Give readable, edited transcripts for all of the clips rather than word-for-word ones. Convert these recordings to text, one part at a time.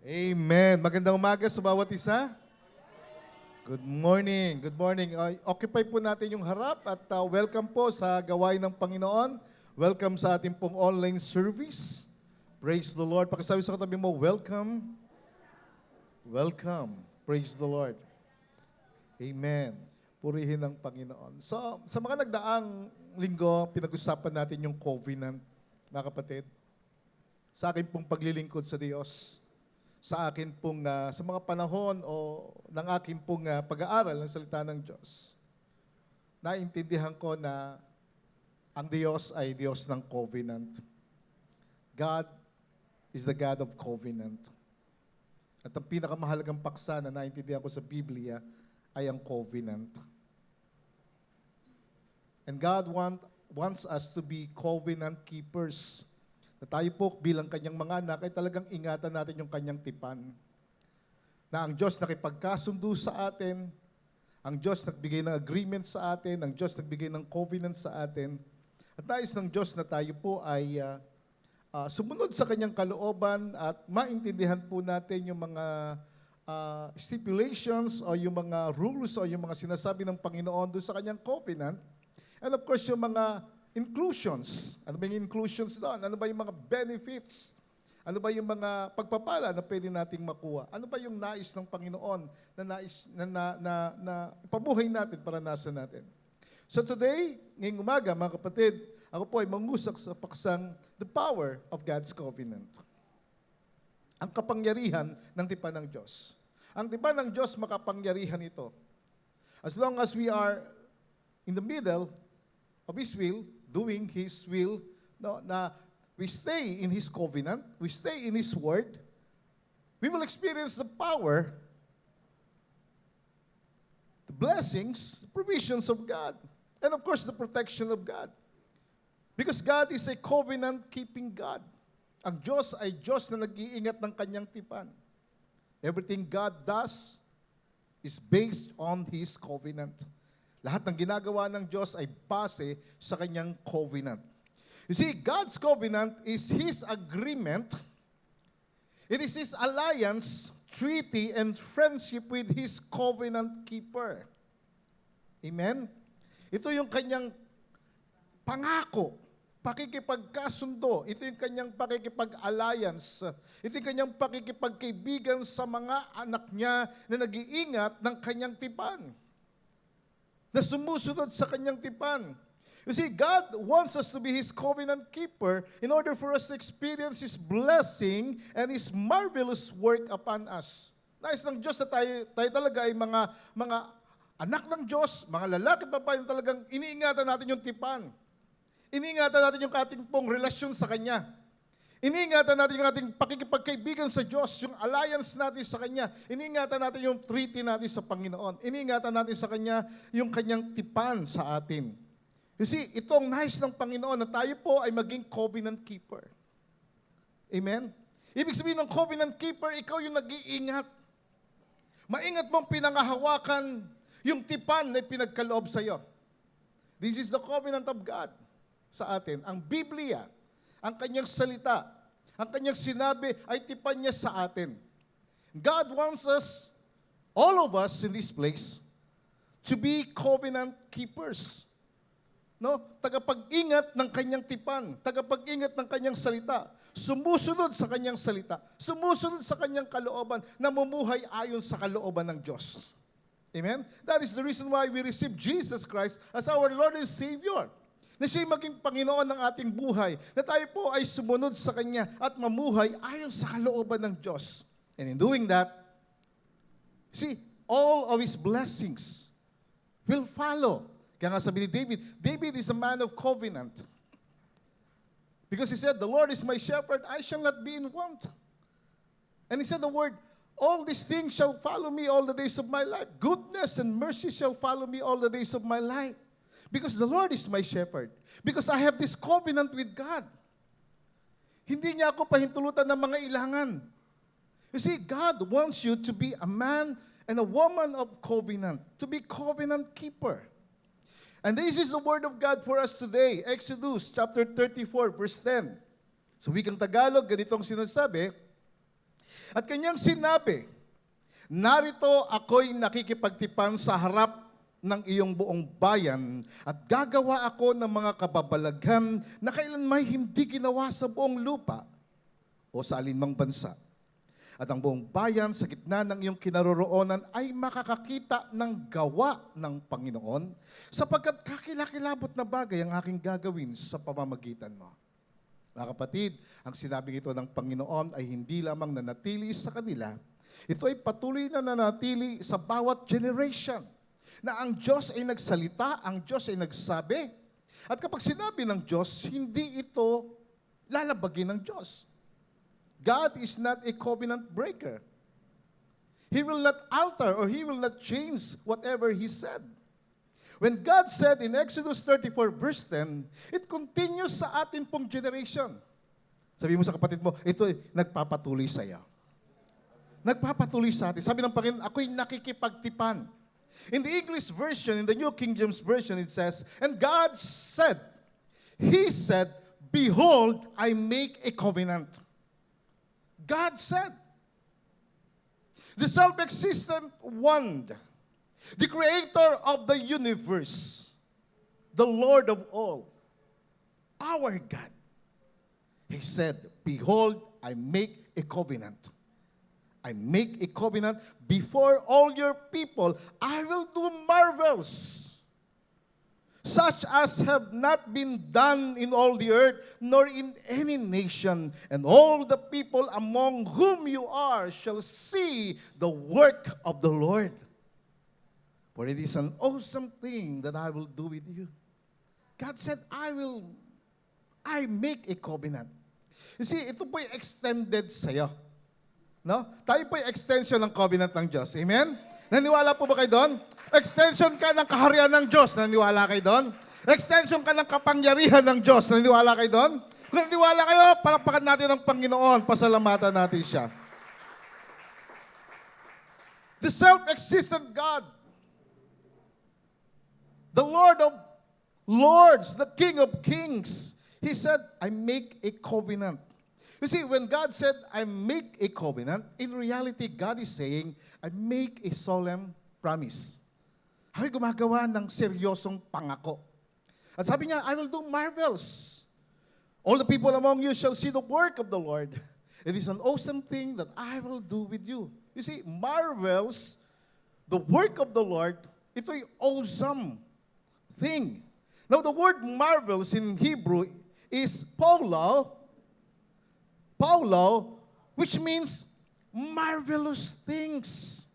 Amen. Magandang umaga sa bawat isa. Good morning. Good morning. Occupy po natin yung harap at welcome po sa gawain ng Panginoon. Welcome sa ating pong online service. Praise the Lord. Pakisabi sa katabi mo, welcome. Welcome. Praise the Lord. Amen. Purihin ang Panginoon. So, sa mga nagdaang linggo, pinag-usapan natin yung covenant, mga kapatid. Sa akin pong paglilingkod sa Diyos. Sa akin pong, sa mga panahon o ng akin pong pag-aaral ng salita ng Diyos, naintindihan ko na ang Diyos ay Diyos ng covenant. God is the God of covenant. At ang pinakamahalagang paksa na naintindihan ko sa Biblia ay ang covenant. And God wants us to be covenant keepers. Na tayo po bilang kanyang mga anak ay talagang ingatan natin yung kanyang tipan. Na ang Diyos nakipagkasundo sa atin, ang Diyos nagbigay ng agreement sa atin, ang Diyos nagbigay ng covenant sa atin. At nais ng Diyos na tayo po ay sumunod sa kanyang kalooban at maintindihan po natin yung mga stipulations o yung mga rules o yung mga sinasabi ng Panginoon doon sa kanyang covenant. And of course, yung mga inclusions. Ano ba yung inclusions doon? Ano ba yung mga benefits? Ano ba yung mga pagpapala na pwede nating makuha? Ano ba yung nais ng Panginoon na ipabuhay natin para nasa natin? So today, ngayong umaga, mga kapatid, ako po ay mangusap sa paksang the power of God's covenant. Ang kapangyarihan ng tipan ng Diyos. Ang tipan ng Diyos, makapangyarihan ito. As long as we are in the middle of His will, doing His will, na we stay in His covenant, we stay in His word, we will experience the power, the blessings, the provisions of God, and of course, the protection of God. Because God is a covenant-keeping God. Ang Diyos ay Diyos na nag-iingat ng kanyang tipan. Everything God does is based on His covenant. Lahat ng ginagawa ng Diyos ay base sa kanyang covenant. You see, God's covenant is His agreement. It is His alliance, treaty, and friendship with His covenant keeper. Amen? Ito yung kanyang pangako, pakikipagkasundo. Ito yung kanyang pakikipag-alliance. Ito yung kanyang pakikipagkaibigan sa mga anak niya na nag-iingat ng kanyang tipan, na sumusunod sa kanyang tipan. You see, God wants us to be His covenant keeper in order for us to experience His blessing and His marvelous work upon us. Nais ng Diyos na tayo talaga ay mga anak ng Diyos, mga lalaki at babae na talagang iniingatan natin yung tipan. Iniingatan natin yung ating pong relasyon sa Kanya. Iniingatan natin yung ating pakikipagkaibigan sa Diyos, yung alliance natin sa Kanya. Iniingatan natin yung treaty natin sa Panginoon. Iniingatan natin sa Kanya yung Kanyang tipan sa atin. You see, itong nais ng Panginoon na tayo po ay maging covenant keeper. Amen? Ibig sabihin ng covenant keeper, ikaw yung nag-iingat. Maingat mong pinangahawakan yung tipan na pinagkaloob sa iyo. This is the covenant of God sa atin. Ang Biblia, ang kanyang salita, ang kanyang sinabi ay tipan niya sa atin. God wants us, all of us in this place, to be covenant keepers. No? Tagapag-ingat ng kanyang tipan, tagapag-ingat ng kanyang salita, sumusunod sa kanyang salita, sumusunod sa kanyang kalooban, namumuhay ayon sa kalooban ng Diyos. Amen? That is the reason why we receive Jesus Christ as our Lord and Savior. Na siya'y maging Panginoon ng ating buhay, na tayo po ay sumunod sa Kanya at mamuhay ayon sa kalooban ng Diyos. And in doing that, see, all of His blessings will follow. Kaya nga sabi ni David, David is a man of covenant. Because he said, the Lord is my shepherd, I shall not be in want. And he said the word, all these things shall follow me all the days of my life. Goodness and mercy shall follow me all the days of my life. Because the Lord is my shepherd. Because I have this covenant with God. Hindi niya ako pahintulutan ng mga ilangan. You see, God wants you to be a man and a woman of covenant. To be covenant keeper. And this is the word of God for us today. Exodus chapter 34, verse 10. Sa wikang Tagalog, ganitong sinasabi, At kanyang sinabi, narito ako'y nakikipagtipan sa harap ng iyong buong bayan at gagawa ako ng mga kababalaghan na kailanmay hindi ginawa sa buong lupa o sa alinmang bansa. At ang buong bayan sa gitna ng iyong kinaroroonan ay makakakita ng gawa ng Panginoon sapagkat kakilakilabot na bagay ang aking gagawin sa pamamagitan mo. Mga kapatid, ang sinabing ito ng Panginoon ay hindi lamang nanatili sa kanila, ito ay patuloy na nanatili sa bawat generation na ang Diyos ay nagsalita, ang Diyos ay nagsabi. At kapag sinabi ng Diyos, hindi ito lalabagin ng Diyos. God is not a covenant breaker. He will not alter or He will not change whatever He said. When God said in Exodus 34 verse 10, it continues sa atin pong generation. Sabi mo sa kapatid mo, ito ay nagpapatuloy sa iyo. Nagpapatuloy sa atin. Sabi ng Panginoon, ako'y nakikipagtipan. In the English version, in the New King James Version, it says, and God said, He said, behold, I make a covenant. God said, the self-existent one, the creator of the universe, the Lord of all, our God, He said, behold, I make a covenant. I make a covenant before all your people. I will do marvels, such as have not been done in all the earth, nor in any nation. And all the people among whom you are shall see the work of the Lord. For it is an awesome thing that I will do with you. God said, I make a covenant. You see, ito po'y extended sa'yo. No? Tayo po'y extension ng covenant ng Diyos. Amen? Naniwala po ba kayo doon? Extension ka ng kaharian ng Diyos. Naniwala kayo doon? Extension ka ng kapangyarihan ng Diyos. Naniwala kayo doon? Kung naniwala kayo, palakpakan natin ang Panginoon. Pasalamatan natin siya. The self-existent God, the Lord of Lords, the King of Kings, He said, I make a covenant. You see, when God said, I make a covenant, in reality, God is saying, I make a solemn promise. Ako'y gumagawa ng seryosong pangako. At sabi niya, I will do marvels. All the people among you shall see the work of the Lord. It is an awesome thing that I will do with you. You see, marvels, the work of the Lord, ito'y awesome thing. Now, the word marvels in Hebrew is paulo, which means marvelous things,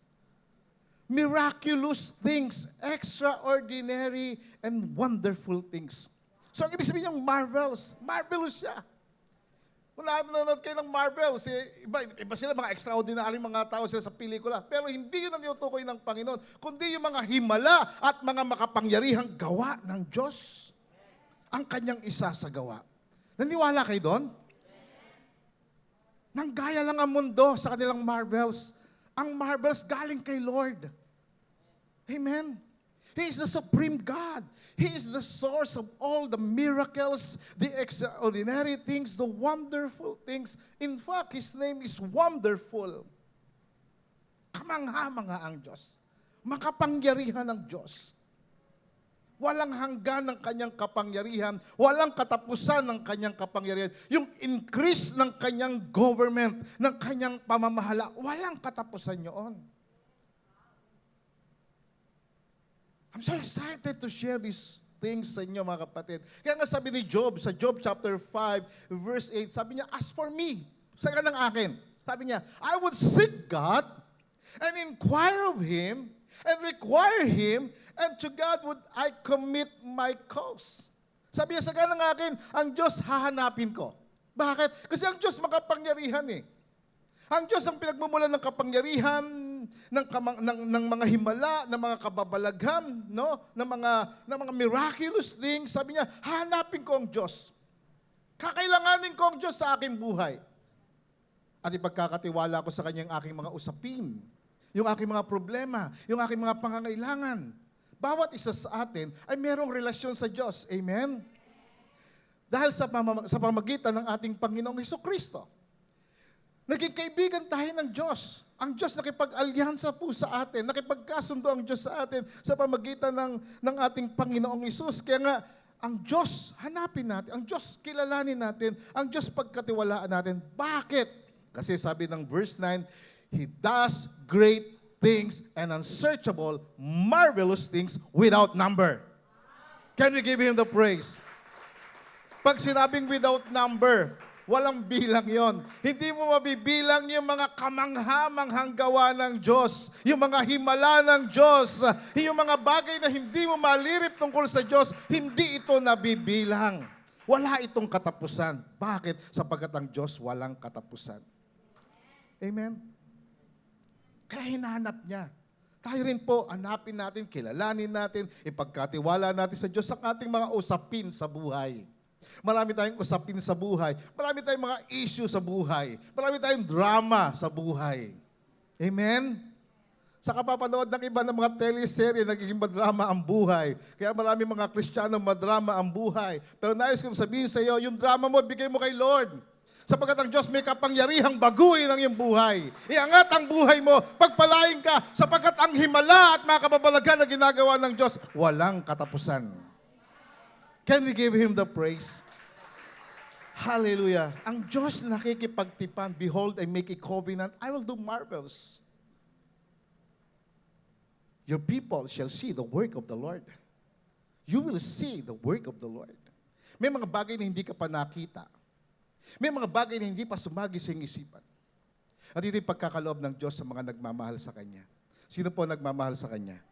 miraculous things, extraordinary and wonderful things. So, ang ibig sabihin yung marvels, marvelous siya. Kung nanonood kayo ng marvels, iba sila, mga extraordinary mga tao sila sa pelikula. Pero hindi yun ang tinutukoy ng Panginoon, kundi yung mga himala at mga makapangyarihang gawa ng Diyos. Ang kanyang isasagawa. Naniwala kayo doon? Nanggaya lang ang mundo sa kanilang marvels. Ang marvels galing kay Lord. Amen? He is the supreme God. He is the source of all the miracles, the extraordinary things, the wonderful things. In fact, His name is wonderful. Kamangha-mangha ang Diyos. Makapangyarihan ng Diyos. Walang hanggan ng kanyang kapangyarihan, walang katapusan ng kanyang kapangyarihan. Yung increase ng kanyang government, ng kanyang pamamahala, walang katapusan yun. I'm so excited to share these things sa inyo, mga kapatid. Kaya nga sabi ni Job, sa Job chapter 5, verse 8, sabi niya, as for me, sa kanang akin, sabi niya, I would seek God and inquire of Him and require Him, and to God would I commit my cause. Sabi niya, sa kanang akin, ang Diyos hahanapin ko. Bakit? Kasi ang Diyos makapangyarihan eh. Ang Diyos ang pinagmumulan ng kapangyarihan, ng mga himala, ng mga kababalaghan, no? ng mga miraculous things. Sabi niya, hanapin ko ang Diyos. Kakailanganin ko ang Diyos sa aking buhay. At ipagkakatiwala ko sa Kanya ang aking mga usapin, yung aking mga problema, yung aking mga pangangailangan. Bawat isa sa atin ay merong relasyon sa Diyos. Amen? Dahil sa pamagitan ng ating Panginoong Hesukristo. Naging kaibigan tayo ng Diyos. Ang Diyos nakipag-alyansa po sa atin, nakipagkasundo ang Diyos sa atin sa pamagitan ng ating Panginoong Hesus. Kaya nga, ang Diyos, hanapin natin. Ang Diyos, kilalanin natin. Ang Diyos, pagkatiwalaan natin. Bakit? Kasi sabi ng verse 9, He does great things and unsearchable, marvelous things without number. Can we give Him the praise? Pag sinabing without number, walang bilang yon. Hindi mo mabibilang yung mga kamangha-manghang gawa ng Diyos, yung mga himala ng Diyos, yung mga bagay na hindi mo malirip tungkol sa Diyos, hindi ito nabibilang. Wala itong katapusan. Bakit? Sapagkat ang Diyos walang katapusan. Amen? Kaya hinahanap niya. Tayo rin po, hanapin natin, kilalanin natin, ipagkatiwala natin sa Diyos sa ating mga usapin sa buhay. Marami tayong usapin sa buhay. Marami tayong mga issue sa buhay. Marami tayong drama sa buhay. Amen? Sa kapapanood ng iba ng mga teleserye, nagiging madrama ang buhay. Kaya marami mga Kristiyano madrama ang buhay. Pero nais kong sabihin sa iyo, yung drama mo, bigay mo kay Lord. Sapagkat ang Diyos may kapangyarihang baguhin ang iyong buhay. Iangat ang buhay mo, pagpalain ka, sapagkat ang himala at mga kababalagan na ginagawa ng Diyos, walang katapusan. Can we give Him the praise? Hallelujah. Ang Diyos nakikipagtipan, behold, I make a covenant, I will do marvels. Your people shall see the work of the Lord. You will see the work of the Lord. May mga bagay na hindi ka pa nakita. May mga bagay na hindi pa sumagi sa iyong isipan. At ito yung pagkakaloob ng Diyos sa mga nagmamahal sa Kanya. Sino po nagmamahal sa Kanya?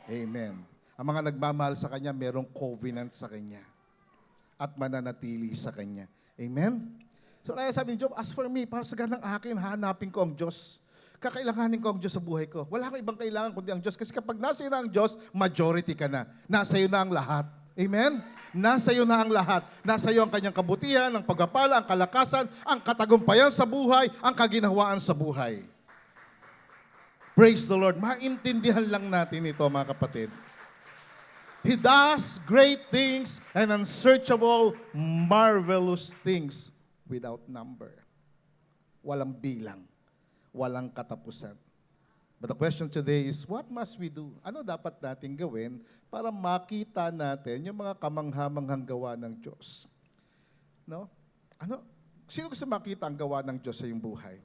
Amen. Ang mga nagmamahal sa Kanya, merong covenant sa Kanya. At mananatili sa Kanya. Amen? So kaya sabi ni Job, as for me, para sa ganang akin, hanapin ko ang Diyos. Kakailanganin ko ang Diyos sa buhay ko. Wala akong ibang kailangan kundi ang Diyos. Kasi kapag nasa iyo na ang Diyos, majority ka na. Nasa iyo na ang lahat. Amen? Nasa iyo na ang lahat. Nasa iyo ang kanyang kabutihan, ang pagpapala, ang kalakasan, ang katagumpayan sa buhay, ang kaginhawaan sa buhay. Praise the Lord. Maintindihan lang natin ito, mga kapatid. He does great things and unsearchable, marvelous things without number. Walang bilang. Walang katapusan. But the question today is, what must we do? Ano dapat natin gawin para makita natin yung mga kamangha-manghang gawa ng Diyos? No? Ano? Sino gusto makita ang gawa ng Diyos sa iyong buhay?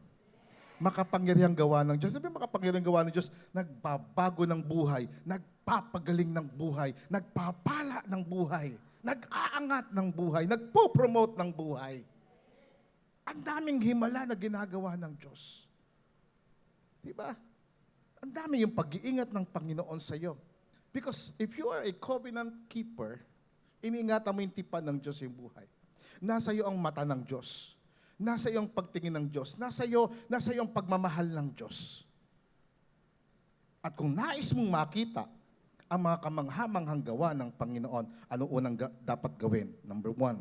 Makapangyarihang gawa ng Diyos. Sabi makapangyarihang gawa ng Diyos, nagbabago ng buhay, nagpapagaling ng buhay, nagpapala ng buhay, nag-aangat ng buhay, nagpo-promote ng buhay. Ang daming himala na ginagawa ng Diyos. Diba? Ang dami yung pag-iingat ng Panginoon sa iyo. Because if you are a covenant keeper, iniingatan mo yung tipan ng Diyos sa iyong buhay. Nasa iyo ang mata ng Diyos. Nasa iyo ang pagtingin ng Diyos. Nasa iyo ang pagmamahal ng Diyos. At kung nais mong makita ang mga kamangha-manghang gawa ng Panginoon, ano unang dapat gawin? Number 1,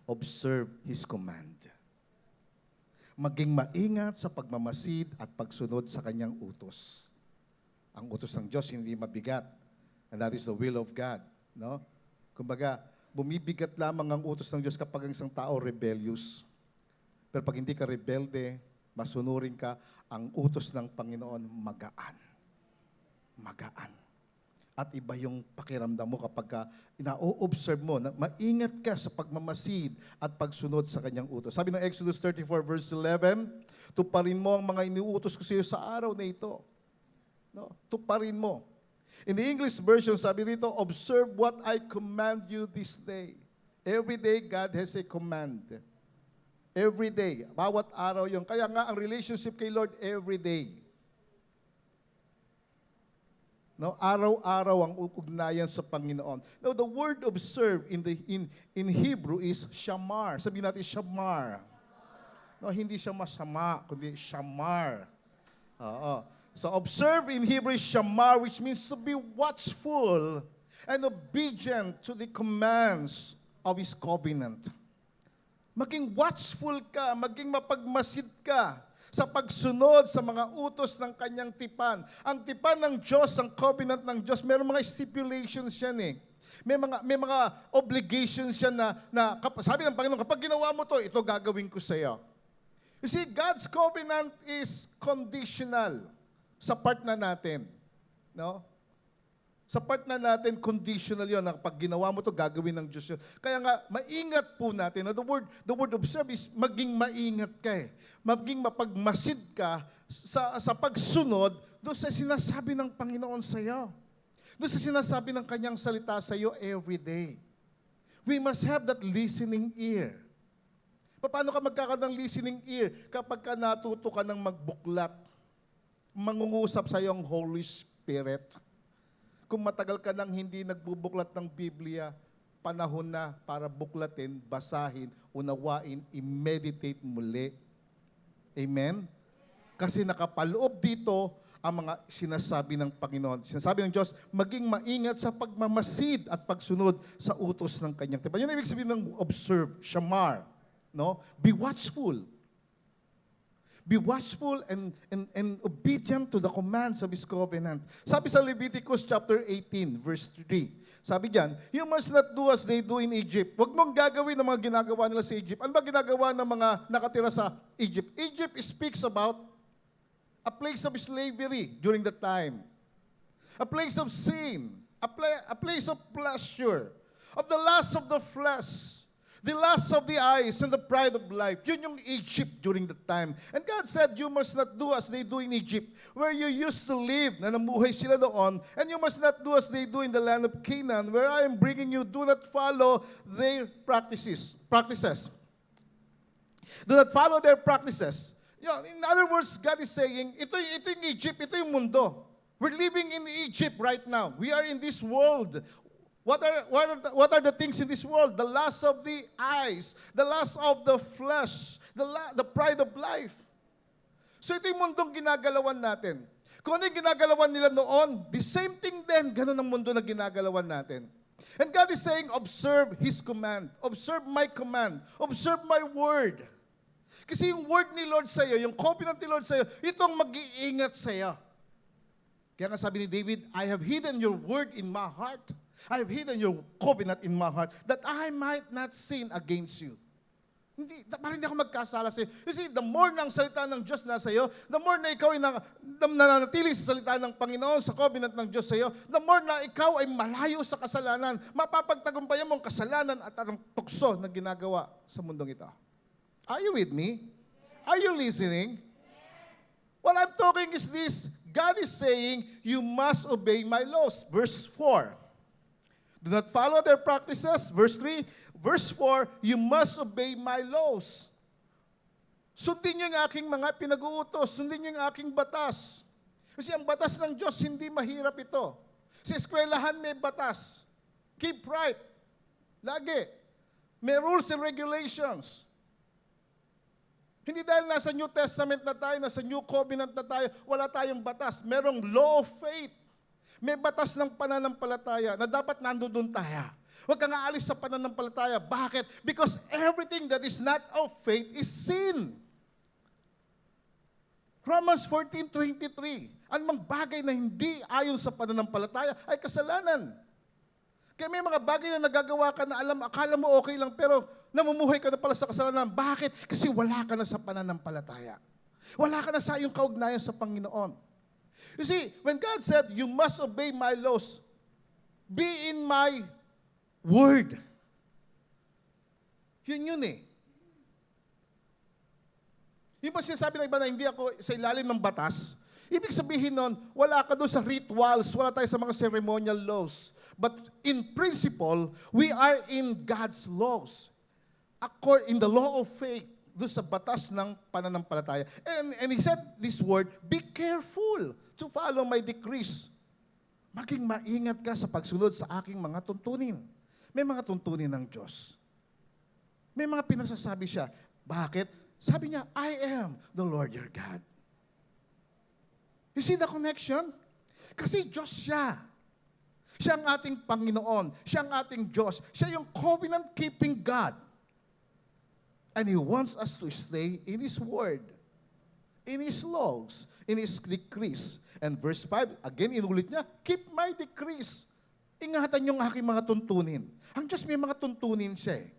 observe His command. Maging maingat sa pagmamasid at pagsunod sa Kanyang utos. Ang utos ng Diyos hindi mabigat. And that is the will of God. No? Kumbaga, bumibigat lamang ang utos ng Diyos kapag ang isang tao rebellious. Pero pag hindi ka rebelde, masunurin ka, ang utos ng Panginoon magaan. Magaan. At iba yung pakiramdam mo kapag ina-observe mo, na maingat ka sa pagmamasid at pagsunod sa Kanyang utos. Sabi ng Exodus 34 verse 11, tuparin mo ang mga iniutos ko sa iyo sa araw na ito. No? Tuparin mo. In the English version, sabi dito, observe what I command you this day. Every day, God has a command. Every day. Bawat araw yun. Kaya nga, ang relationship kay Lord, every day. No, araw-araw ang ugnayan sa Panginoon. Now, the word observe in Hebrew is shamar. Sabihin natin, shamar. No, hindi siya masama, kundi shamar. Oo. So, observe in Hebrew is shamar, which means to be watchful and obedient to the commands of His covenant. Maging watchful ka, maging mapagmasid ka sa pagsunod sa mga utos ng Kanyang tipan. Ang tipan ng Diyos, ang covenant ng Diyos, mayroong mga stipulations yan eh. May mga obligations yan na sabi ng Panginoon, kapag ginawa mo to, ito gagawin ko sa iyo. You see, God's covenant is conditional sa part na natin. No? Sa part na natin, conditional yon. Pag ginawa mo to, gagawin ng Diyos yun. Kaya nga, maingat po natin. The word observe is maging maingat ka eh. Maging mapagmasid ka sa pagsunod doon sa sinasabi ng Panginoon sa iyo. Doon sa sinasabi ng Kanyang salita sa iyo every day. We must have that listening ear. Paano ka magkakaroon ng listening ear? Kapag ka natuto ka ng magbuklat, mangungusap sa iyo ang Holy Spirit. Kung matagal ka nang hindi nagbubuklat ng Biblia, panahon na para buklatin, basahin, unawain, i-meditate muli. Amen? Kasi nakapaloob dito ang mga sinasabi ng Panginoon. Sinasabi ng Diyos, maging maingat sa pagmamasid at pagsunod sa utos ng Kanyang tipan. Yun ang ibig sabihin ng observe, shamar. No? Be watchful. Be watchful and obedient to the commands of His covenant. Sabi sa Leviticus chapter 18, verse 3, sabi diyan, you must not do as they do in Egypt. Huwag mong gagawin ang mga ginagawa nila sa Egypt. Ano ba ginagawa ng mga nakatira sa Egypt? Egypt speaks about a place of slavery during that time. A place of sin. A place of pleasure. Of the lust of the flesh. The lust of the eyes and the pride of life. Yun yung Egypt during that time. And God said, you must not do as they do in Egypt, where you used to live, na namuhay sila doon. And you must not do as they do in the land of Canaan, where I am bringing you. Do not follow their practices. Do not follow their practices. In other words, God is saying, ito yung Egypt, ito yung mundo. We're living in Egypt right now. We are in this world. What are the things in this world? The lust of the eyes, the lust of the flesh, the pride of life. So ito yung mundong ginagalawan natin. Kung ano yung ginagalawan nila noon, the same thing din, ganun ang mundo na ginagalawan natin. And God is saying, observe His command. Observe my command. Observe my word. Kasi yung word ni Lord sa iyo, yung covenant ni Lord sa iyo, itong mag-iingat sa iyo. Kaya nga sabi ni David, I have hidden your word in my heart. I have hidden your covenant in my heart that I might not sin against you. Parang hindi ako magkasala sa iyo. You see, the more na ang salita ng Diyos nasa iyo, the more na ikaw ay nananatili sa salita ng Panginoon, sa covenant ng Diyos sa iyo, the more na ikaw ay malayo sa kasalanan, mapapagtagumpayan mo ang kasalanan at ang tukso na ginagawa sa mundong ito. Are you with me? Are you listening? What I'm talking is this. God is saying, you must obey my laws. Verse 4. Do not follow their practices. Verse 3. Verse 4, you must obey my laws. Sundin niyo yung aking mga pinag-uutos. Sundin niyo yung aking batas. Kasi ang batas ng Diyos, hindi mahirap ito. Sa eskwelahan may batas. Keep right. Lagi. May rules and regulations. Hindi dahil nasa New Testament na tayo, nasa New Covenant na tayo, wala tayong batas. Merong law of faith. May batas ng pananampalataya na dapat nandoon tayo. Huwag kang aalis sa pananampalataya. Bakit? Because everything that is not of faith is sin. Romans 14:23. Anumang bagay na hindi ayon sa pananampalataya ay kasalanan. Kaya may mga bagay na nagagawa ka na akala mo okay lang, pero namumuhay ka na pala sa kasalanan. Bakit? Kasi wala ka na sa pananampalataya. Wala ka na sa iyong kaugnayan sa Panginoon. You see, when God said, you must obey my laws, be in my word. Yun eh. Yung pa sinasabi ng iba na hindi ako sa ilalim ng batas, ibig sabihin nun, wala ka doon sa rituals, wala tayo sa mga ceremonial laws. But in principle, we are in God's laws. In the law of faith, doon sa batas ng pananampalataya. And He said this word, be careful to follow my decrees. Maging maingat ka sa pagsunod sa aking mga tuntunin. May mga tuntunin ng Diyos. May mga pinasasabi siya. Bakit? Sabi niya, I am the Lord your God. You see the connection? Kasi Diyos siya. Siya ang ating Panginoon. Siya ang ating Diyos. Siya yung covenant-keeping God. And He wants us to stay in His Word, in His laws, in His decrees. And verse 5, again, inulit niya, keep my decrees. Ingatan yung aking mga tuntunin. Ang Diyos may mga tuntunin siya eh.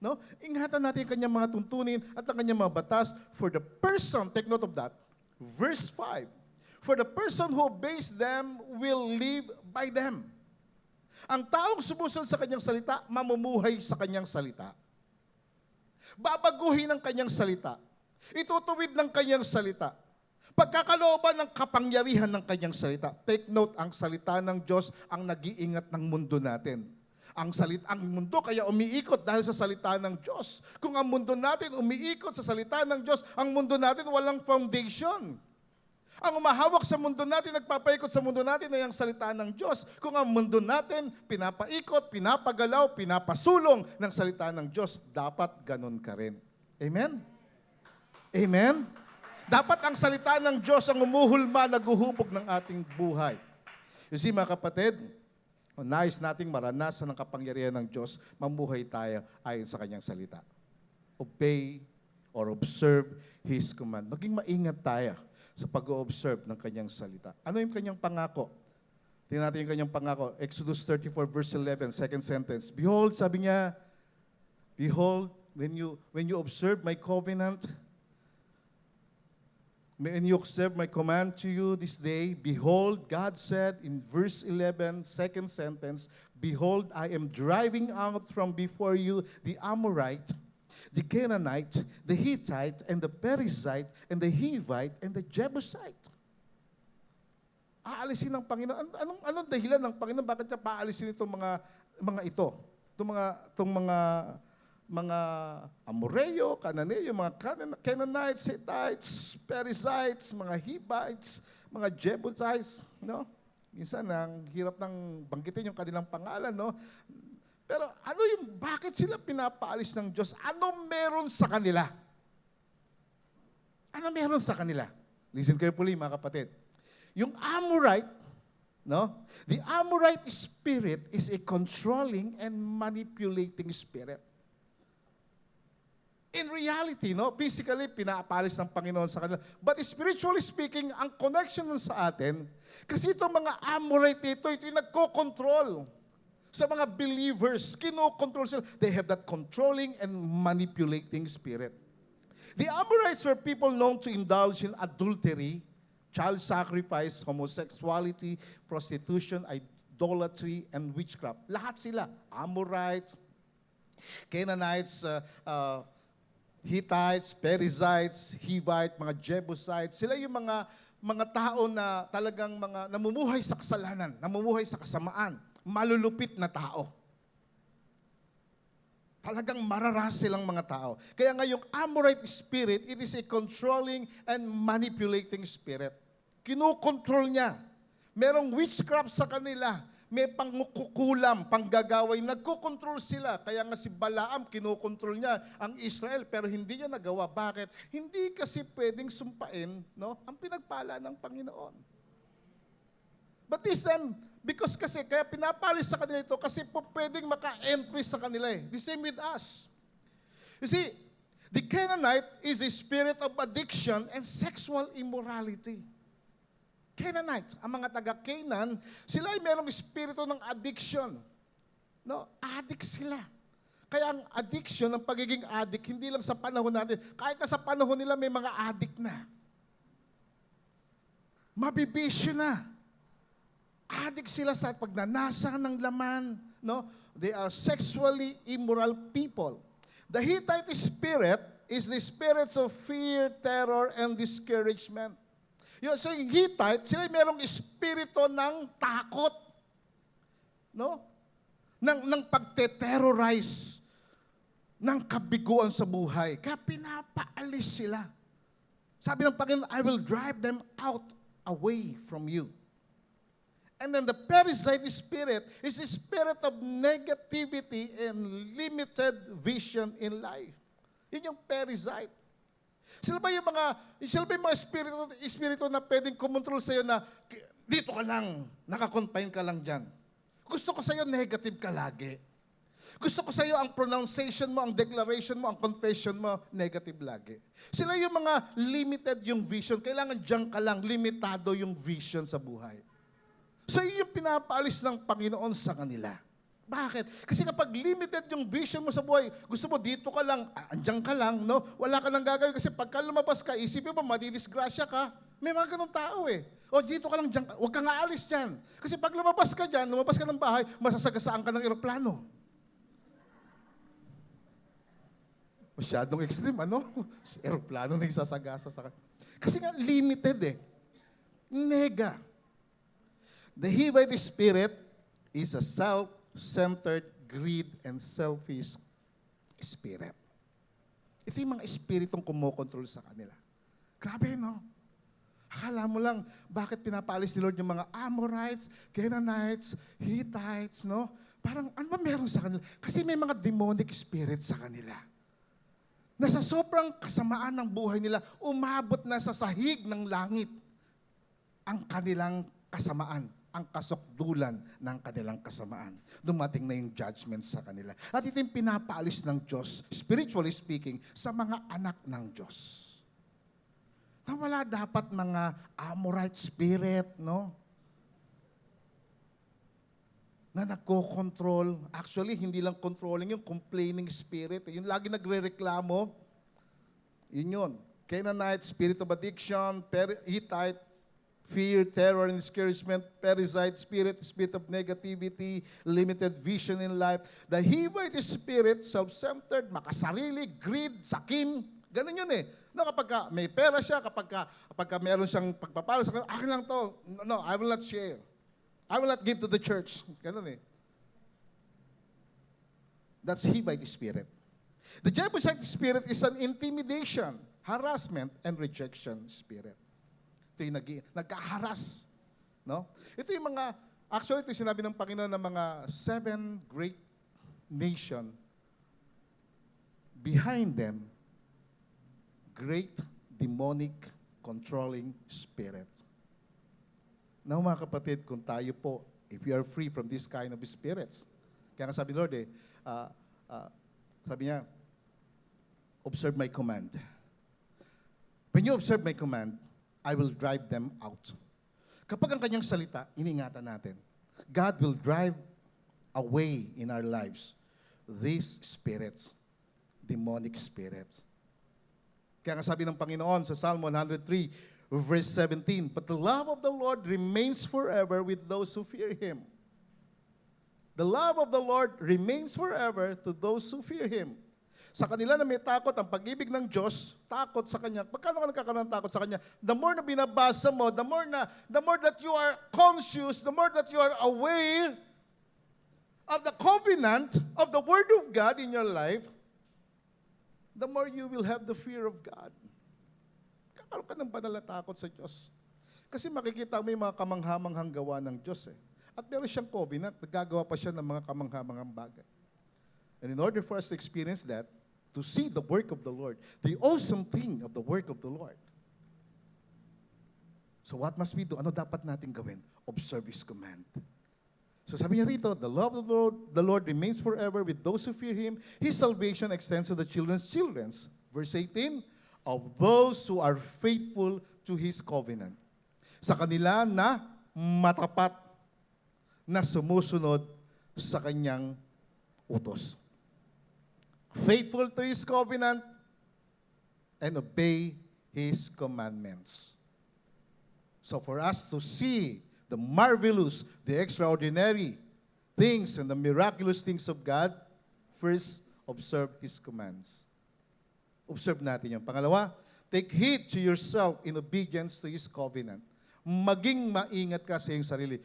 No? Ingatan natin ang kanyang mga tuntunin at ang kanyang mga batas for the person, take note of that, verse 5, for the person who obeys them will live by them. Ang taong sumusunod sa kanyang salita, mamumuhay sa kanyang salita. Babaguhin ang kanyang salita. Itutuwid ng kanyang salita. Pagkakalooban ng kapangyarihan ng kanyang salita. Take note, ang salita ng Diyos ang nag-iingat ng mundo natin. Ang mundo kaya umiikot dahil sa salita ng Diyos. Kung ang mundo natin umiikot sa salita ng Diyos, ang mundo natin walang foundation. Ang umahawak sa mundo natin, nagpapaikot sa mundo natin ay ang salita ng Diyos. Kung ang mundo natin pinapaikot, pinapagalaw, pinapasulong ng salita ng Diyos, dapat ganun ka rin. Amen? Amen? Dapat ang salita ng Diyos ang umuhulma, naguhubog ng ating buhay. You see, mga kapatid, kung nais nating maranasan ang kapangyarihan ng Diyos, mamuhay tayo ayon sa kanyang salita. Obey or observe His command. Maging maingat tayo sa pag-observe ng kanyang salita. Ano yung kanyang pangako? Tingnan natin yung kanyang pangako. Exodus 34 verse 11, second sentence. Behold, sabi niya, behold, when you observe my covenant, when you observe my command to you this day, behold, God said in verse 11, second sentence, behold, I am driving out from before you the Amorite, the Canaanite, the Hittite, and the Perizzite, and the Hivite, and the Jebusite. Aalisin ng Panginoon. Anong dahilan ng Panginoon? Bakit siya paalisin itong mga ito? Itong mga Amoreo, Cananeo, mga Canaanites, Hittites, Perizzites, mga Hivites, mga Jebusites, no? Minsan ang hirap ng banggitin yung kanilang pangalan, no? Pero bakit sila pinapaalis ng Diyos? Ano meron sa kanila? Ano meron sa kanila? Listen carefully, mga kapatid. Yung Amorite, no? The Amorite spirit is a controlling and manipulating spirit. In reality, no, physically, pinaapalis ng Panginoon sa kanila. But spiritually speaking, ang connection nun sa atin, kasi itong mga Amorite ito yung nagko-control sa mga believers. Kino-control sila. They have that controlling and manipulating spirit. The Amorites were people known to indulge in adultery, child sacrifice, homosexuality, prostitution, idolatry, and witchcraft. Lahat sila. Amorites, Canaanites, Hittites, Perizzites, Hivite, mga Jebusites, sila yung mga tao na talagang namumuhay sa kasalanan, namumuhay sa kasamaan, malulupit na tao. Talagang mararas silang mga tao. Kaya nga yung Amorite spirit, it is a controlling and manipulating spirit. Kinukontrol niya. Merong witchcraft sa kanila. May pangkukulam, panggagaway, nagkokontrol sila. Kaya nga si Balaam, kinokontrol niya ang Israel, pero hindi niya nagawa. Bakit? Hindi kasi pwedeng sumpain, no, ang pinagpala ng Panginoon. But this time, because kasi, kaya pinapalis sa kanila ito, kasi po pwedeng maka-entry sa kanila eh. The same with us. You see, the Canaanite is a spirit of addiction and sexual immorality. Canaanite, ang mga taga-Canaan, sila ay merong espiritu ng addiction. No? Addict sila. Kaya ang addiction, ang pagiging addict, hindi lang sa panahon natin. Kahit na sa panahon nila may mga addict na. Mabibisyo na. Addict sila sa pagnanasa ng laman. No? They are sexually immoral people. The Hittite spirit is the spirits of fear, terror, and discouragement. So yung Hittite, sila merong espiritu ng takot. No? Ng pagte-terrorize, ng kabiguan sa buhay. Kaya pinapaalis sila. Sabi ng Panginoon, I will drive them out away from you. And then the Perizzite spirit is the spirit of negativity and limited vision in life. Yun yung Perizzite. Sila ba yung mga espiritu na pwedeng kumontrol sa'yo na dito ka lang, nakakonfine ka lang dyan. Gusto ko sa'yo negative ka lagi. Gusto ko sa'yo ang pronunciation mo, ang declaration mo, ang confession mo, negative lagi. Sila yung mga limited yung vision. Kailangan dyan ka lang, limitado yung vision sa buhay. So yun yung pinapaalis ng Panginoon sa kanila. Bakit? Kasi kapag limited yung vision mo sa buhay, gusto mo dito ka lang, andyan ka lang, no? Wala ka nang gagawin kasi pagka lumabas ka, isipin mo, madidisgrasya ka. May mga ganong tao eh. O dito ka lang dyan, huwag kang aalis dyan. Kasi pag lumabas ka dyan, lumabas ka ng bahay, masasagasaan ka ng eroplano. Masyadong extreme, ano? Eroplano na isasagasa sa kanya. Kasi nga, limited eh. Nega. The Hivite spirit is a self-centered, greed, and selfish spirit. Ito yung mga espiritong kumokontrol sa kanila. Grabe, no? Akala mo lang, bakit pinapaalis ni Lord yung mga Amorites, Canaanites, Hittites, no? Parang, ano ba meron sa kanila? Kasi may mga demonic spirits sa kanila. Na sa sobrang kasamaan ng buhay nila, umabot na sa sahig ng langit ang kanilang kasamaan, ang kasukdulan ng kanilang kasamaan. Dumating na yung judgment sa kanila. At ito yung pinapaalis ng Diyos, spiritually speaking, sa mga anak ng Diyos. Na wala dapat mga Amorite spirit, no? Na nagko-control. Actually, hindi lang controlling yung complaining spirit. Yung lagi nagre-reklamo, yun. Canaanite, spirit of addiction, Hittite, fear, terror, and discouragement, Perizzite spirit, spirit of negativity, limited vision in life. The Hivite spirit, self-centered, makasarili, greed, sakim. Ganun yun eh. No, kapag may pera siya, kapag meron siyang pagpapala sa kanya, akin lang to. No, I will not share. I will not give to the church. Ganun eh. That's Hivite spirit. The Jebusite spirit is an intimidation, harassment, and rejection spirit. Ito yung nagkaharas. No? Ito yung mga, actually ito yung sinabi ng Panginoon ng mga 7 great nation. Behind them, great demonic controlling spirit. Now mga kapatid, kung tayo po, if we are free from this kind of spirits, kaya nga sabi Lord sabi niya, observe my command. When you observe my command, I will drive them out. Kapag ang kanyang salita, iniingatan natin, God will drive away in our lives these spirits, demonic spirits. Kaya nga sabi ng Panginoon sa Psalm 103, verse 17, but the love of the Lord remains forever with those who fear Him. The love of the Lord remains forever to those who fear Him. Sa kanila na may takot, ang pag-ibig ng Diyos, takot sa Kanya. Pagkano ka nagkakaroon ng takot sa Kanya? The more na binabasa mo, the more that you are conscious, the more that you are aware of the covenant of the Word of God in your life, the more you will have the fear of God. Kakaroon ka ng banal na takot sa Diyos. Kasi makikita mo yung mga kamanghamanghang gawa ng Diyos eh. At meron siyang covenant, nagagawa pa siya ng mga kamanghamanghang bagay. And in order for us to experience that, to see the work of the Lord, the awesome thing of the work of the Lord. So what must we do? Ano dapat natin gawin? Observe His command. So sabi niya rito, the love of the Lord remains forever with those who fear Him. His salvation extends to the children's children. Verse 18, of those who are faithful to His covenant. Sa kanila na matapat na sumusunod sa Kanyang utos. Faithful to His covenant and obey His commandments. So for us to see the marvelous, the extraordinary things and the miraculous things of God, first, observe His commands. Observe natin yan. Pangalawa, take heed to yourself in obedience to His covenant. Maging maingat ka sa iyong sarili.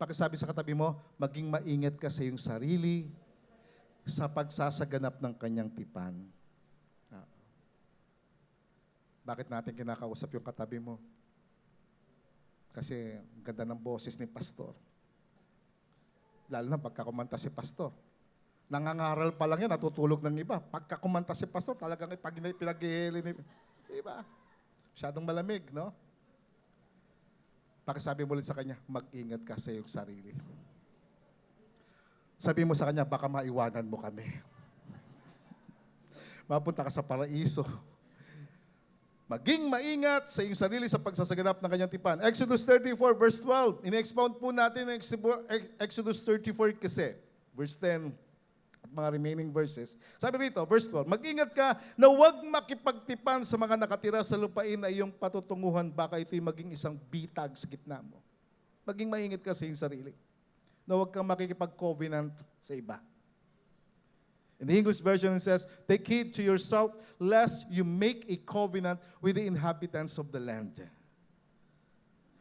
Pakisabi sa katabi mo, maging maingat ka sa iyong sarili sa pagsasaganap ng kanyang tipan. Bakit natin kinakausap yung katabi mo? Kasi ang ganda ng boses ni pastor. Lalo na pagka kumanta si pastor. Nangangaral pa lang yan, natutulog ng iba. Pagka kumanta si pastor, talagang pinag-ihili. Diba? Masyadong malamig, no? Pakisabi mo ulit sa kanya, mag-ingat ka sa iyong sarili. Sabi mo sa kanya, baka maiwanan mo kami. Mapunta ka sa paraiso. Maging maingat sa iyong sarili sa pagsasaganap ng kanyang tipan. Exodus 34 verse 12. Ine-expound po natin ang Exodus 34 kasi. verse 10, at mga remaining verses. Sabi rito, verse 12, mag-ingat ka na huwag makipagtipan sa mga nakatira sa lupain na iyong patutunguhan, baka ito'y maging isang bitag sa gitna mo. Maging maingat ka sa iyong sarili, na huwag kang makikipag-covenant sa iba. In the English version, it says, take heed to yourself, lest you make a covenant with the inhabitants of the land.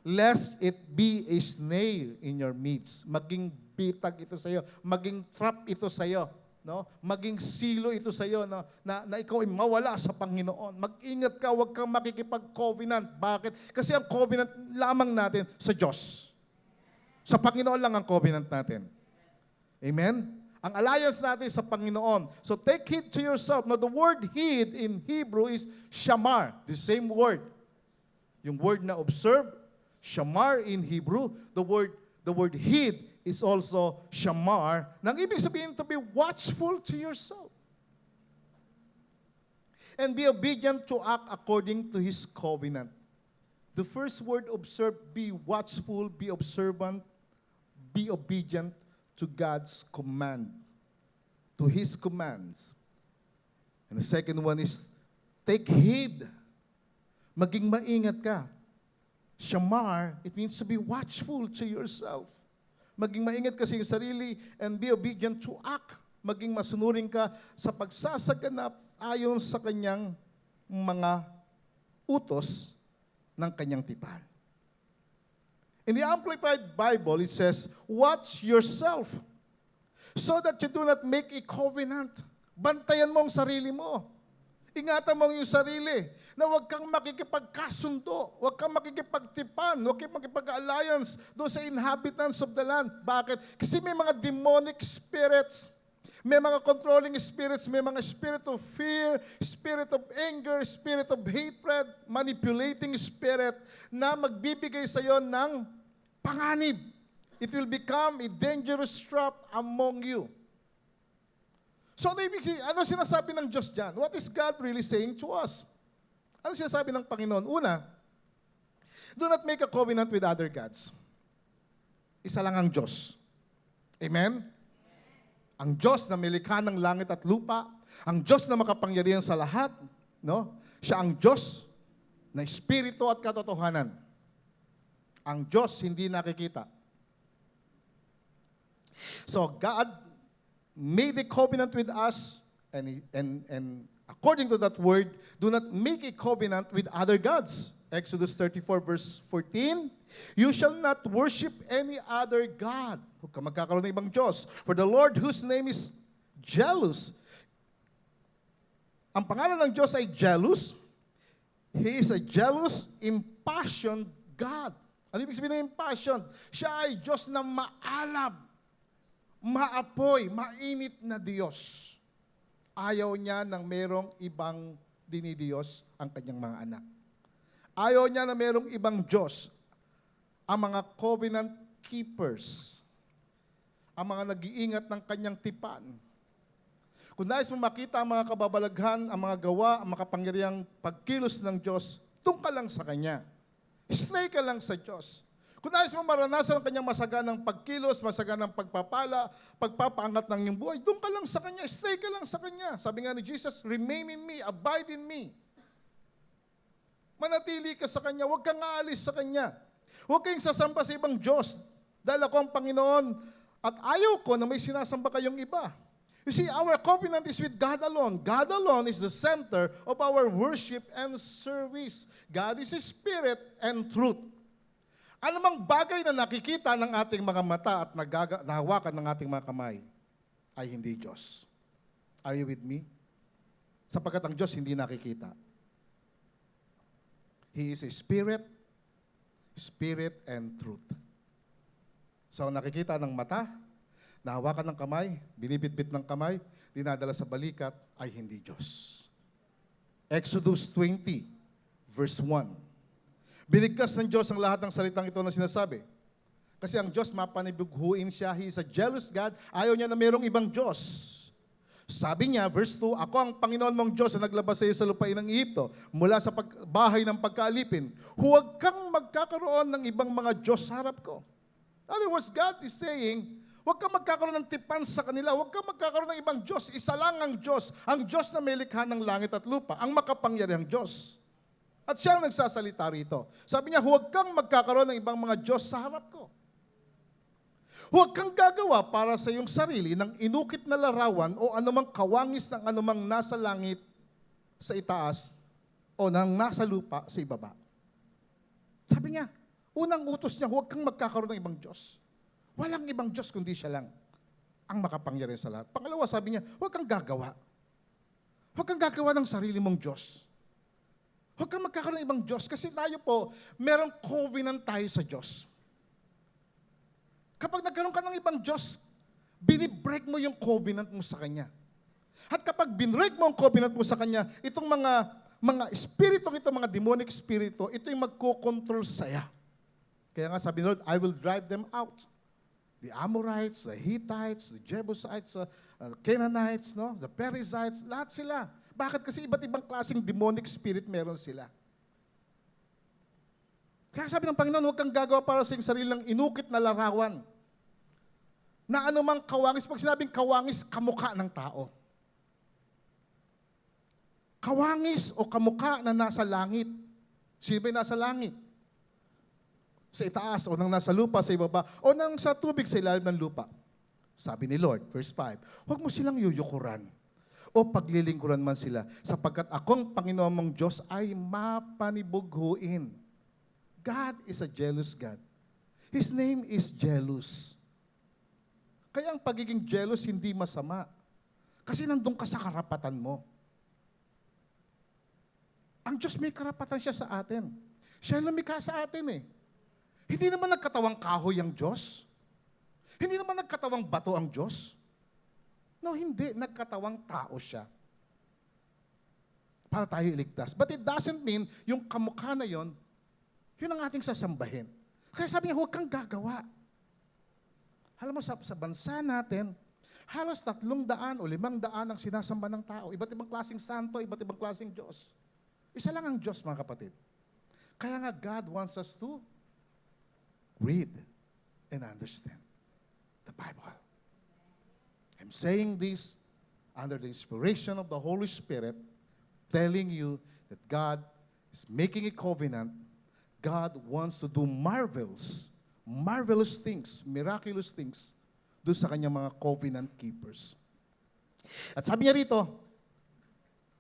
Lest it be a snare in your midst. Maging bitag ito sa iyo, maging trap ito sa iyo, no? Maging silo ito sa iyo, no? na ikaw ay mawala sa Panginoon. Mag-ingat ka, huwag kang makikipag-covenant. Bakit? Kasi ang covenant lamang natin sa Diyos. Sa Panginoon lang ang covenant natin. Amen? Ang alliance natin sa Panginoon. So take heed to yourself. Now the word heed in Hebrew is shamar. The same word. Yung word na observe, shamar in Hebrew. The word heed is also shamar. Nang ibig sabihin to be watchful to yourself. And be obedient to act according to His covenant. The first word observe, be watchful, be observant, be obedient to God's command, to His commands. And the second one is, take heed. Maging maingat ka. Shamar, it means to be watchful to yourself. Maging maingat ka sa iyong sarili and be obedient to act. Maging masunurin ka sa pagsasaganap ayon sa kanyang mga utos ng kanyang tipan. In the Amplified Bible, it says, watch yourself so that you do not make a covenant. Bantayan mo ang sarili mo. Ingatan mo ang iyong sarili na huwag kang makikipagkasundo, huwag kang makikipagtipan, huwag kang makikipag-alliance doon sa inhabitants of the land. Bakit? Kasi may mga demonic spirits, may mga controlling spirits, may mga spirit of fear, spirit of anger, spirit of hatred, manipulating spirit na magbibigay sa iyo ng panganib. It will become a dangerous trap among you. So, ano sinasabi ng Diyos dyan? What is God really saying to us? Ano sinasabi ng Panginoon? Una, do not make a covenant with other gods. Isa lang ang Diyos. Amen? Ang Diyos na milikha ng langit at lupa, ang Diyos na makapangyarihan sa lahat, no? Siya ang Diyos na espiritu at katotohanan. Ang Diyos hindi nakikita. So God made a covenant with us, and according to that word, do not make a covenant with other gods. Exodus 34 verse 14, you shall not worship any other God. Huwag ka magkakaroon ng ibang Diyos. For the Lord whose name is jealous. Ang pangalan ng Diyos ay jealous. He is a jealous, impassioned God. Ano ibig sabihin ng impassioned? Siya ay Diyos na maalab, maapoy, mainit na Diyos. Ayaw niya ng merong ibang dinidiyos ang kanyang mga anak. Ayaw niya na merong ibang Diyos. Ang mga covenant keepers, ang mga nag-iingat ng kanyang tipan. Kung nais mo makita ang mga kababalaghan, ang mga gawa, ang makapangyarihang pagkilos ng Diyos, doon ka lang sa Kanya. Stay ka lang sa Diyos. Kung nais mo maranasan ang kanyang masaganang pagkilos, masaganang pagpapala, pagpapaangat ng iyong buhay, doon ka lang sa Kanya, stay ka lang sa Kanya. Sabi nga ni Jesus, remain in me, abide in me. Manatili ka sa Kanya, huwag kang aalis sa Kanya. Huwag kayong sasamba sa ibang Diyos, dahil ako ang Panginoon, at ayaw ko na may sinasamba kayong iba. You see, our covenant is with God alone. God alone is the center of our worship and service. God is Spirit and truth. Anumang bagay na nakikita ng ating mga mata at nahawakan ng ating mga kamay ay hindi Diyos. Are you with me? Sapagkat ang Diyos hindi nakikita. He is a Spirit, Spirit and truth. So nakikita ng mata, nahawakan ng kamay, binibitbit ng kamay, dinadala sa balikat, ay hindi Diyos. Exodus 20, verse 1. Binigkas ng Diyos ang lahat ng salitang ito na sinasabi. Kasi ang Diyos, mapanibughuin siya. He is a jealous God. Ayaw niya na mayroong ibang Diyos. Sabi niya, verse 2, ako ang Panginoon mong Diyos na naglabas sa iyo sa lupain ng Ehipto, mula sa bahay ng pagkaalipin. Huwag kang magkakaroon ng ibang mga Diyos sa harap ko. In other words, God is saying, Huwag kang magkakaroon ng tipan sa kanila. Huwag kang magkakaroon ng ibang Diyos. Isa lang ang Diyos. Ang Diyos na may likha ng langit at lupa. Ang makapangyarihang Diyos. At siya ang nagsasalita rito. Sabi niya, huwag kang magkakaroon ng ibang mga Diyos sa harap ko. Huwag kang gagawa para sa iyong sarili ng inukit na larawan o anumang kawangis ng anumang nasa langit sa itaas o nang nasa lupa sa ibaba. Sabi niya, unang utos niya, huwag kang magkakaroon ng ibang Diyos. Walang ibang Diyos kundi siya lang ang makapangyarihan sa lahat. Pangalawa, sabi niya, huwag kang gagawa. Huwag kang gagawa ng sarili mong Diyos. Huwag kang magkakaroon ng ibang Diyos kasi tayo po, merong covenant tayo sa Diyos. Kapag nagkaroon ka ng ibang Diyos, binibreak mo yung covenant mo sa Kanya. At kapag binbreak mo ang covenant mo sa Kanya, itong mga espiritu, itong mga demonic espiritu, ito yung magkocontrol saya. Kaya nga sabi ni Lord, I will drive them out. The Amorites, the Hittites, the Jebusites, the Canaanites, no? The Perizzites, lahat sila. Bakit? Kasi iba't ibang klaseng demonic spirit meron sila. Kaya sabi ng Panginoon, huwag kang gagawa para sa iyong sarilang inukit na larawan. Na anumang kawangis, pag sinabing kawangis, kamukha ng tao. Kawangis o kamukha na nasa langit. Sino ba nasa langit? Sa itaas o nang nasa lupa sa ibaba o nang sa tubig sa ilalim ng lupa. Sabi ni Lord, verse 5, huwag mo silang yuyukuran o paglilingkuran man sila sapagkat akong Panginoon mong Diyos ay mapanibughuin. God is a jealous God. His name is jealous. Kaya ang pagiging jealous hindi masama. Kasi nandun ka sa karapatan mo. Ang Diyos may karapatan siya sa atin. Siya lumikha sa atin eh. Hindi naman nagkatawang kahoy ang Diyos. Hindi naman nagkatawang bato ang Diyos. No, hindi. Nagkatawang tao siya. Para tayo iligtas. But it doesn't mean yung kamukha na yon, yun ang ating sasambahin. Kaya sabi niya, huwag kang gagawa. Alam mo, sa bansa natin, halos 300 o 500 ang sinasamba ng tao. Iba't ibang klaseng santo, iba't ibang klaseng Diyos. Isa lang ang Diyos, mga kapatid. Kaya nga, God wants us to read and understand the Bible. I'm saying this under the inspiration of the Holy Spirit, telling you that God is making a covenant. God wants to do marvelous things, miraculous things doon sa kanyang mga covenant keepers. At sabi niya rito,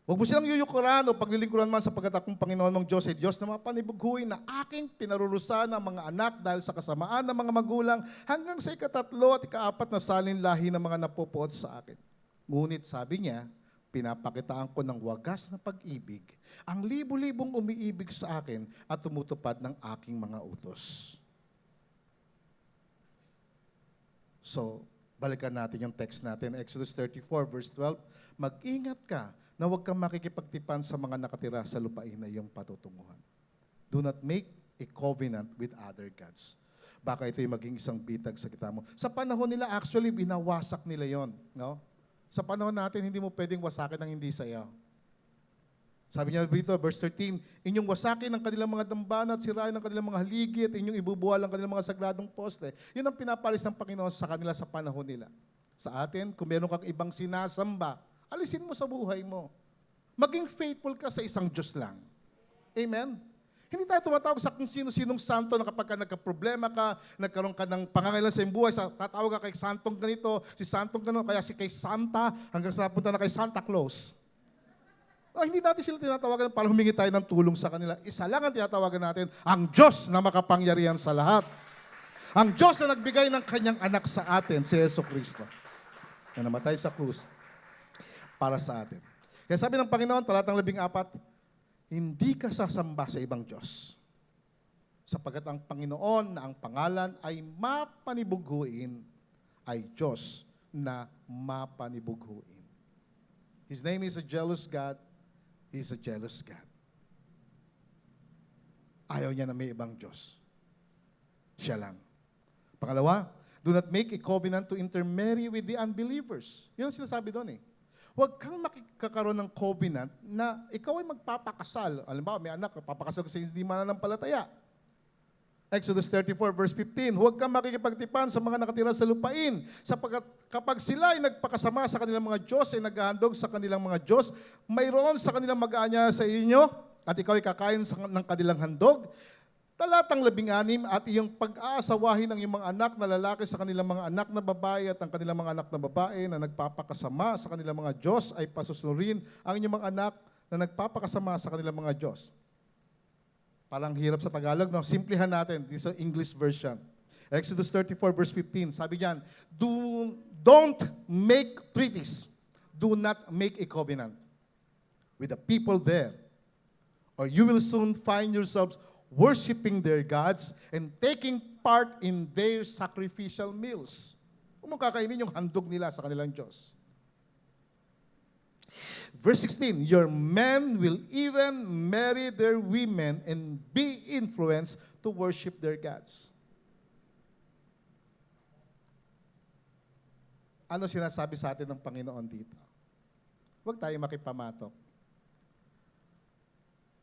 huwag mo silang yuyukuran o paglilingkuran man sapagkat akong Panginoon mong Diyos ay Diyos na mapanibughuin na aking pinarurusahan ng mga anak dahil sa kasamaan ng mga magulang hanggang sa ikatatlo at ikaapat na salin lahi ng mga napupuot sa akin. Ngunit sabi niya, pinapakitaan ko ng wagas na pag-ibig ang libu-libong umiibig sa akin at tumutupad ng aking mga utos. So, balikan natin yung text natin, Exodus 34 verse 12, mag-ingat ka na huwag kang makikipagtipan sa mga nakatira sa lupain na iyong patutunguhan. Do not make a covenant with other gods. Baka ito'y maging isang bitag sa kita mo. Sa panahon nila, actually, binawasak nila yon, no? Sa panahon natin, hindi mo pwedeng wasakin ang hindi sa iyo. Sabi niya dito, verse 13, inyong wasakin ang kanilang mga dambana at sirain ang kanilang mga haligi at inyong ibubuwal ang kanilang mga sagradong poste. Yun ang pinapalis ng Panginoon sa kanila sa panahon nila. Sa atin, kung meron kang ibang sinasamba, alisin mo sa buhay mo. Maging faithful ka sa isang Diyos lang. Amen? Hindi tayo tumatawag sa kung sino-sinong santo na kapag ka nagka-problema ka, nagkaroon ka ng pangangailan sa iyong buhay, tatawag ka kay santong ganito, si santong ganito, kaya si kay Santa, hanggang sa napunta na kay Santa Claus. Hindi natin sila tinatawagan para humingi tayo ng tulong sa kanila. Isa lang ang tinatawagan natin, ang Diyos na makapangyarihan sa lahat. Ang Diyos na nagbigay ng kanyang anak sa atin, si Jesucristo, na namatay sa krus para sa atin. Kaya sabi ng Panginoon, talatang 14, hindi ka sasamba sa ibang Diyos. Sapagkat ang Panginoon na ang pangalan ay mapanibughuin, ay Diyos na mapanibughuin. His name is a jealous God. He's a jealous God. Ayaw niya na may ibang Diyos. Siya lang. Pangalawa, do not make a covenant to intermarry with the unbelievers. Yun ang sinasabi doon eh. Huwag kang makikakaroon ng covenant na ikaw ay magpapakasal. Alam ba, may anak, papakasal kasi hindi mananampalataya. Exodus 34 verse 15, huwag kang makikipagtipan sa mga nakatira sa lupain, sapagkat kapag sila ay nagpakasama sa kanilang mga Diyos, ay naghahandog sa kanilang mga Diyos, mayroon sa kanilang mag-aanya sa inyo, at ikaw ay kakain ng kanilang handog. Talatang 16, at iyong pag-aasawahin ng iyong mga anak na lalaki sa kanilang mga anak na babae at ang kanilang mga anak na babae na nagpapakasama sa kanilang mga Diyos ay pasusunurin ang inyong mga anak na nagpapakasama sa kanilang mga Diyos. Parang hirap sa Tagalog, no? Simplihan natin. This is an English version. Exodus 34 verse 15, sabi diyan, don't make treaties. Do not make a covenant with the people there, or you will soon find yourselves worshiping their gods and taking part in their sacrificial meals. Kung kakainin yung handog nila sa kanilang Diyos. Verse 16, your men will even marry their women and be influenced to worship their gods. Ano sinasabi sa atin ng Panginoon dito? Huwag tayong makipamatok.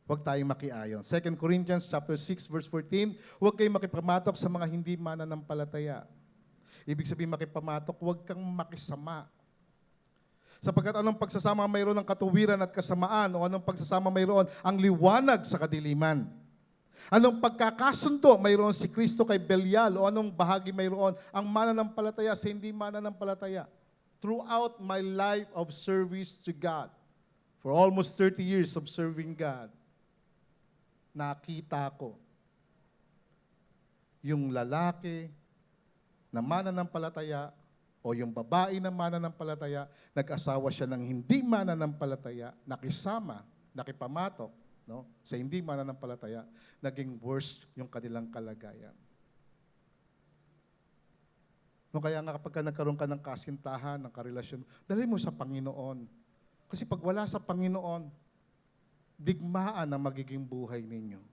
Huwag tayong makiayon. 2 Corinthians chapter 6 verse 14, huwag kayong makipamatok sa mga hindi mananampalataya. Ibig sabihin makipamatok, huwag kang makisama. Sapagkat anong pagsasama mayroon ng katuwiran at kasamaan, o anong pagsasama mayroon ang liwanag sa kadiliman? Anong pagkakasundo mayroon si Kristo kay Belial, o anong bahagi mayroon ang mananampalataya sa hindi mananampalataya? Throughout my life of service to God, for almost 30 years of serving God, nakita ko yung lalaki na mananampalataya o yung babae na mananampalataya, nag-asawa siya ng hindi mananampalataya, nakisama, nakipamatok, no, sa hindi mananampalataya, naging worse yung kanilang kalagayan. No, kaya nga kapag nagkaroon ka ng kasintahan, ng karelasyon, dali mo sa Panginoon. Kasi pag wala sa Panginoon, digmaan ang magiging buhay ninyo.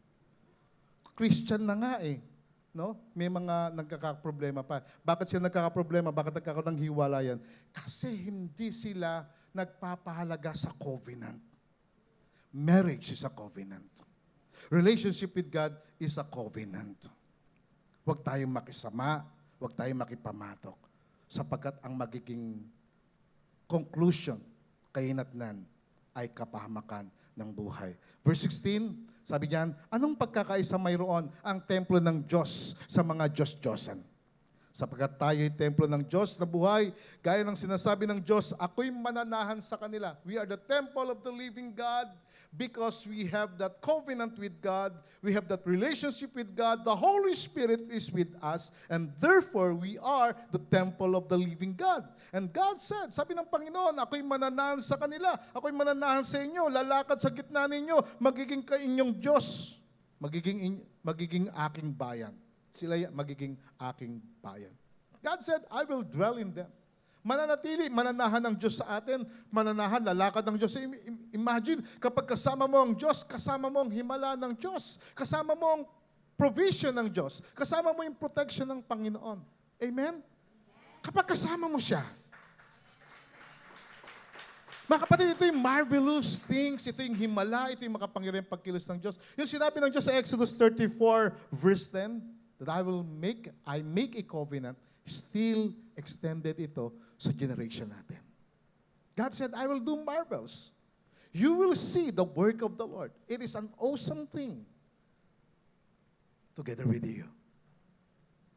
Christian na nga eh. No? May mga nagkakaproblema pa. Bakit sila nagkakaproblema? Bakit nagkakaroon ng hiwalayan? Kasi hindi sila nagpapahalaga sa covenant. Marriage is a covenant. Relationship with God is a covenant. Huwag tayong makisama, huwag tayong makipamatok. Sapagkat ang magiging conclusion, kahinatnan, ay kapahamakan ng buhay. Verse 16, sabi diyan, anong pagkakaisa mayroon ang templo ng Diyos sa mga Diyos-Diyosan? Sapagkat tayo ay templo ng Diyos na buhay, gaya ng sinasabi ng Diyos, ako'y mananahan sa kanila. We are the temple of the living God because we have that covenant with God, we have that relationship with God, the Holy Spirit is with us, and therefore we are the temple of the living God. And God said, sabi ng Panginoon, ako'y mananahan sa kanila, ako'y mananahan sa inyo, lalakad sa gitna ninyo, magiging inyong Diyos, magiging aking bayan. Sila magiging aking bayan. God said, I will dwell in them. Mananatili, mananahan ng Diyos sa atin, mananahan, lalakad ng Diyos. Imagine, kapag kasama mo ang Diyos, kasama mo ang himala ng Diyos, kasama mo ang provision ng Diyos, kasama mo yung protection ng Panginoon. Amen? Kapag kasama mo siya. Mga kapatid, ito yung marvelous things, ito yung himala, ito yung makapangyarihang pagkilos ng Diyos. Yung sinabi ng Diyos sa Exodus 34, verse 10, that I make a covenant, still extended ito sa generation natin. God said, I will do marvels. You will see the work of the Lord. It is an awesome thing together with you.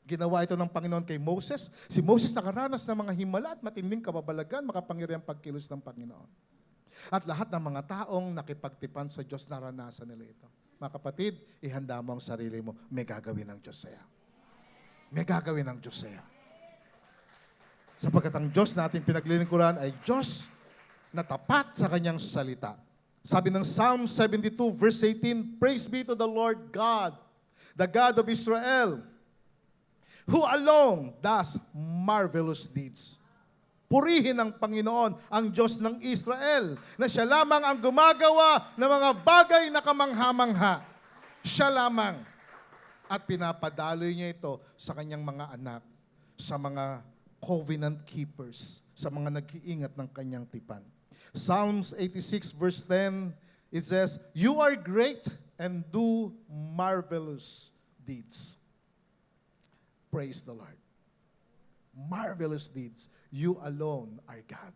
Ginawa ito ng Panginoon kay Moses. Si Moses nakaranas ng mga himala at matinding kababalagan, makapangyarihang pagkilos ng Panginoon. At lahat ng mga taong nakipagtipan sa Diyos, naranasan nila ito. Mga kapatid, ihanda mo ang sarili mo, may gagawin ng Diyos sa'yo. May gagawin ng Diyos sa'yo. Sapagkat ang Diyos na ating pinaglilingkuran ay Diyos na tapat sa kanyang salita. Sabi ng Psalm 72 verse 18, praise be to the Lord God, the God of Israel, who alone does marvelous deeds. Purihin ng Panginoon ang Diyos ng Israel, na siya lamang ang gumagawa ng mga bagay na kamangha-mangha. Siya lamang. At pinapadaloy niya ito sa kanyang mga anak, sa mga covenant keepers, sa mga nag-iingat ng kanyang tipan. Psalms 86 verse 10, it says, you are great and do marvelous deeds. Praise the Lord. Marvelous deeds. You alone are God.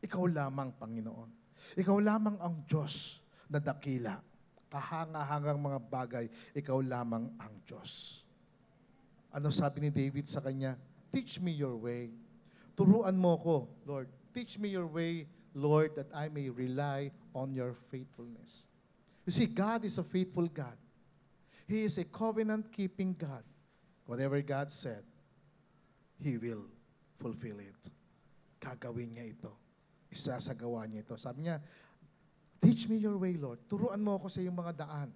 Ikaw lamang, Panginoon. Ikaw lamang ang Diyos na dakila. Kahanga-hangang mga bagay, ikaw lamang ang Diyos. Ano sabi ni David sa kanya? Teach me your way. Turuan mo ko, Lord. Teach me your way, Lord, that I may rely on your faithfulness. You see, God is a faithful God. He is a covenant-keeping God. Whatever God said, He will fulfill it. Gagawin niya ito. Isasagawa niya ito. Sabi niya, teach me your way, Lord. Turuan mo ako sa iyong mga daan.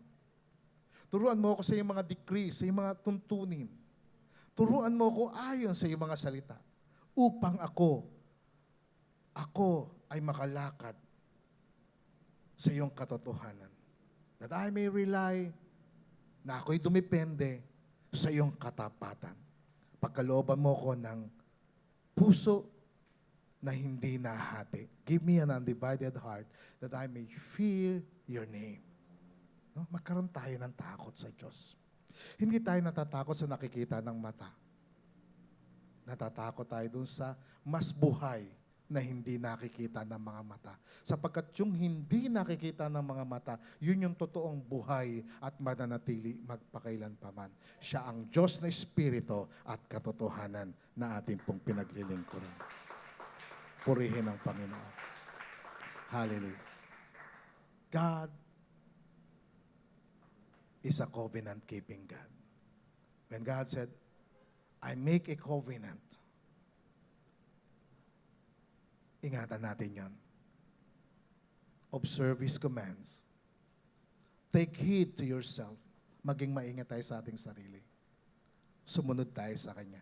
Turuan mo ako sa iyong mga decrees, sa iyong mga tuntunin. Turuan mo ako ayon sa iyong mga salita upang ako ay makalakad sa iyong katotohanan. That I may rely na ako'y dumipende sa iyong katapatan. Pagkalooban mo ko ng puso na hindi nahati. Give me an undivided heart that I may fear your name. No? Magkaroon tayo ng takot sa Diyos. Hindi tayo natatakot sa nakikita ng mata. Natatakot tayo dun sa mas buhay na hindi nakikita ng mga mata. Sapagkat yung hindi nakikita ng mga mata, yun yung totoong buhay at mananatili magpakailanpaman. Siya ang Diyos na Espiritu at katotohanan na ating pong pinaglilingkuran. Purihin ang Panginoon. Hallelujah. God is a covenant-keeping God. When God said, I make a covenant, ingatan natin yon. Observe His commands. Take heed to yourself. Maging maingat tayo sa ating sarili. Sumunod tayo sa Kanya.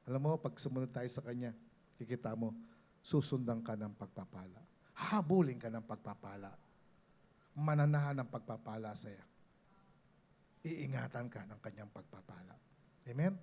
Alam mo, pag sumunod tayo sa Kanya, kikita mo, susundan ka ng pagpapala. Habulin ka ng pagpapala. Mananahan ng pagpapala sa iyo. Iingatan ka ng Kanyang pagpapala. Amen?